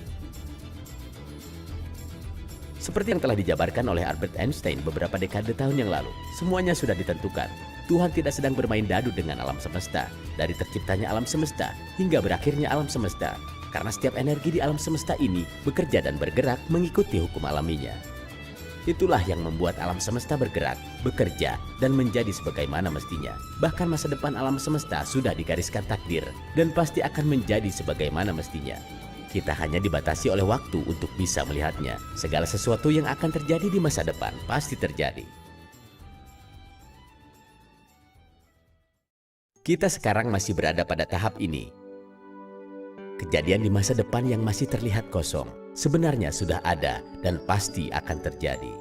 Seperti yang telah dijabarkan oleh Albert Einstein beberapa dekade tahun yang lalu, semuanya sudah ditentukan. Tuhan tidak sedang bermain dadu dengan alam semesta, dari terciptanya alam semesta hingga berakhirnya alam semesta. Karena setiap energi di alam semesta ini bekerja dan bergerak mengikuti hukum alaminya. Itulah yang membuat alam semesta bergerak, bekerja, dan menjadi sebagaimana mestinya. Bahkan masa depan alam semesta sudah digariskan takdir dan pasti akan menjadi sebagaimana mestinya. Kita hanya dibatasi oleh waktu untuk bisa melihatnya. Segala sesuatu yang akan terjadi di masa depan pasti terjadi. Kita sekarang masih berada pada tahap ini. Kejadian di masa depan yang masih terlihat kosong sebenarnya sudah ada dan pasti akan terjadi.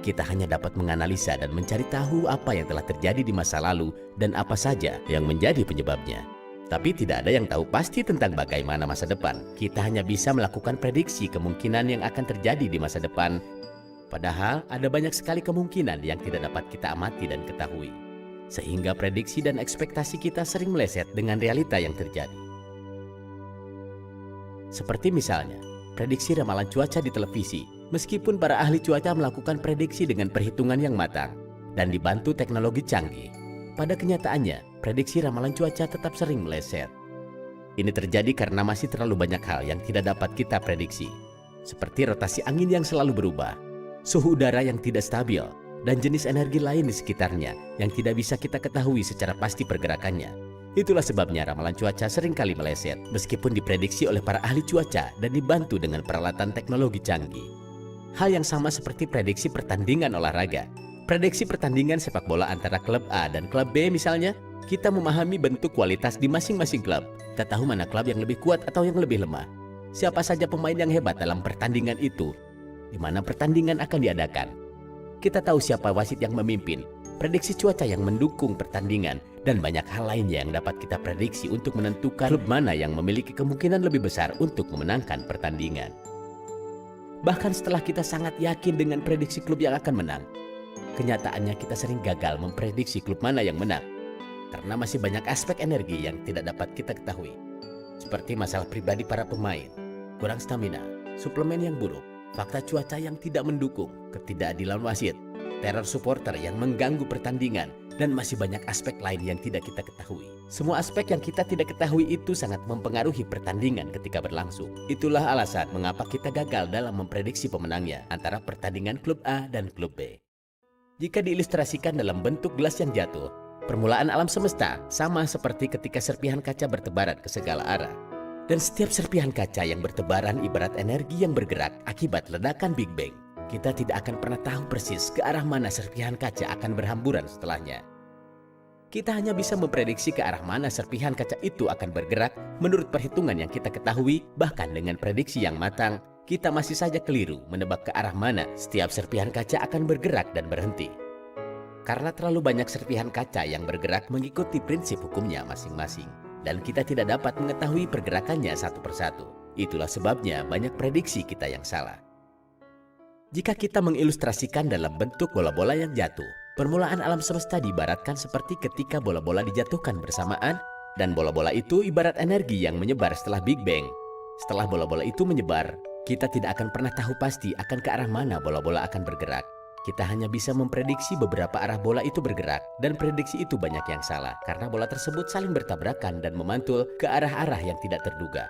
Kita hanya dapat menganalisa dan mencari tahu apa yang telah terjadi di masa lalu dan apa saja yang menjadi penyebabnya. Tapi tidak ada yang tahu pasti tentang bagaimana masa depan. Kita hanya bisa melakukan prediksi kemungkinan yang akan terjadi di masa depan. Padahal ada banyak sekali kemungkinan yang tidak dapat kita amati dan ketahui. Sehingga prediksi dan ekspektasi kita sering meleset dengan realita yang terjadi. Seperti misalnya, prediksi ramalan cuaca di televisi. Meskipun para ahli cuaca melakukan prediksi dengan perhitungan yang matang dan dibantu teknologi canggih, pada kenyataannya, prediksi ramalan cuaca tetap sering meleset. Ini terjadi karena masih terlalu banyak hal yang tidak dapat kita prediksi, seperti rotasi angin yang selalu berubah, suhu udara yang tidak stabil, dan jenis energi lain di sekitarnya yang tidak bisa kita ketahui secara pasti pergerakannya. Itulah sebabnya ramalan cuaca seringkali meleset, meskipun diprediksi oleh para ahli cuaca dan dibantu dengan peralatan teknologi canggih. Hal yang sama seperti prediksi pertandingan olahraga. Prediksi pertandingan sepak bola antara klub A dan klub B misalnya, kita memahami bentuk kualitas di masing-masing klub. Kita tahu mana klub yang lebih kuat atau yang lebih lemah. Siapa saja pemain yang hebat dalam pertandingan itu, di mana pertandingan akan diadakan. Kita tahu siapa wasit yang memimpin, prediksi cuaca yang mendukung pertandingan, dan banyak hal lainnya yang dapat kita prediksi untuk menentukan klub mana yang memiliki kemungkinan lebih besar untuk memenangkan pertandingan. Bahkan setelah kita sangat yakin dengan prediksi klub yang akan menang, kenyataannya kita sering gagal memprediksi klub mana yang menang karena masih banyak aspek energi yang tidak dapat kita ketahui, seperti masalah pribadi para pemain, kurang stamina, suplemen yang buruk, fakta cuaca yang tidak mendukung, ketidakadilan wasit, teror supporter yang mengganggu pertandingan, dan masih banyak aspek lain yang tidak kita ketahui. Semua aspek yang kita tidak ketahui itu sangat mempengaruhi pertandingan ketika berlangsung. Itulah alasan mengapa kita gagal dalam memprediksi pemenangnya antara pertandingan klub A dan klub B. Jika diilustrasikan dalam bentuk gelas yang jatuh, permulaan alam semesta sama seperti ketika serpihan kaca bertebaran ke segala arah. Dan setiap serpihan kaca yang bertebaran ibarat energi yang bergerak akibat ledakan Big Bang. Kita tidak akan pernah tahu persis ke arah mana serpihan kaca akan berhamburan setelahnya. Kita hanya bisa memprediksi ke arah mana serpihan kaca itu akan bergerak menurut perhitungan yang kita ketahui. Bahkan dengan prediksi yang matang, kita masih saja keliru menebak ke arah mana setiap serpihan kaca akan bergerak dan berhenti. Karena terlalu banyak serpihan kaca yang bergerak mengikuti prinsip hukumnya masing-masing, dan kita tidak dapat mengetahui pergerakannya satu persatu. Itulah sebabnya banyak prediksi kita yang salah. Jika kita mengilustrasikan dalam bentuk bola-bola yang jatuh, permulaan alam semesta diibaratkan seperti ketika bola-bola dijatuhkan bersamaan, dan bola-bola itu ibarat energi yang menyebar setelah Big Bang. Setelah bola-bola itu menyebar, kita tidak akan pernah tahu pasti akan ke arah mana bola-bola akan bergerak. Kita hanya bisa memprediksi beberapa arah bola itu bergerak, dan prediksi itu banyak yang salah karena bola tersebut saling bertabrakan dan memantul ke arah-arah yang tidak terduga.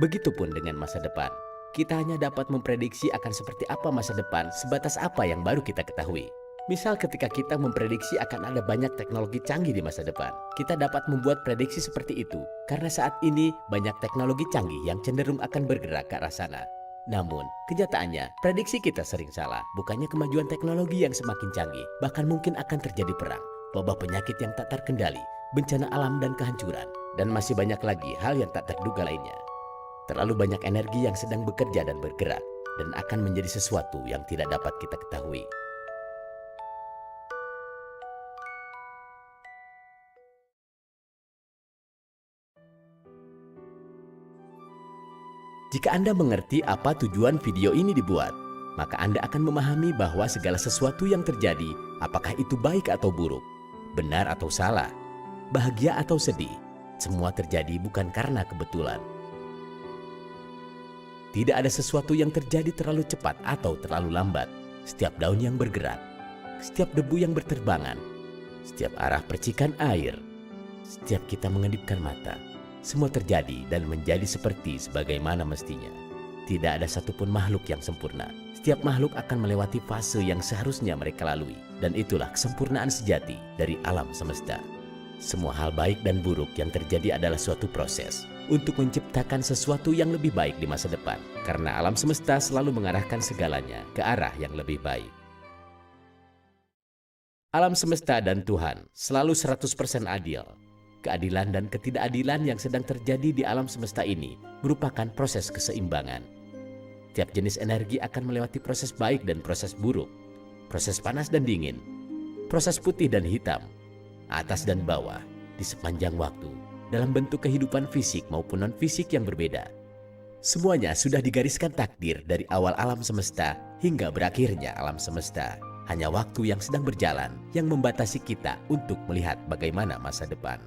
Begitupun dengan masa depan. Kita hanya dapat memprediksi akan seperti apa masa depan sebatas apa yang baru kita ketahui. Misal ketika kita memprediksi akan ada banyak teknologi canggih di masa depan, kita dapat membuat prediksi seperti itu karena saat ini banyak teknologi canggih yang cenderung akan bergerak ke arah sana. Namun, kenyataannya prediksi kita sering salah. Bukannya kemajuan teknologi yang semakin canggih, bahkan mungkin akan terjadi perang, wabah penyakit yang tak terkendali, bencana alam dan kehancuran, dan masih banyak lagi hal yang tak terduga lainnya. Terlalu banyak energi yang sedang bekerja dan bergerak, dan akan menjadi sesuatu yang tidak dapat kita ketahui. Jika Anda mengerti apa tujuan video ini dibuat, maka Anda akan memahami bahwa segala sesuatu yang terjadi, apakah itu baik atau buruk, benar atau salah, bahagia atau sedih, semua terjadi bukan karena kebetulan. Tidak ada sesuatu yang terjadi terlalu cepat atau terlalu lambat. Setiap daun yang bergerak, setiap debu yang berterbangan, setiap arah percikan air, setiap kita mengedipkan mata, semua terjadi dan menjadi seperti sebagaimana mestinya. Tidak ada satupun makhluk yang sempurna. Setiap makhluk akan melewati fase yang seharusnya mereka lalui. Dan itulah kesempurnaan sejati dari alam semesta. Semua hal baik dan buruk yang terjadi adalah suatu proses untuk menciptakan sesuatu yang lebih baik di masa depan. Karena alam semesta selalu mengarahkan segalanya ke arah yang lebih baik. Alam semesta dan Tuhan selalu 100% adil. Keadilan dan ketidakadilan yang sedang terjadi di alam semesta ini merupakan proses keseimbangan. Tiap jenis energi akan melewati proses baik dan proses buruk, proses panas dan dingin, proses putih dan hitam, atas dan bawah, di sepanjang waktu, dalam bentuk kehidupan fisik maupun non-fisik yang berbeda. Semuanya sudah digariskan takdir dari awal alam semesta hingga berakhirnya alam semesta. Hanya waktu yang sedang berjalan yang membatasi kita untuk melihat bagaimana masa depan.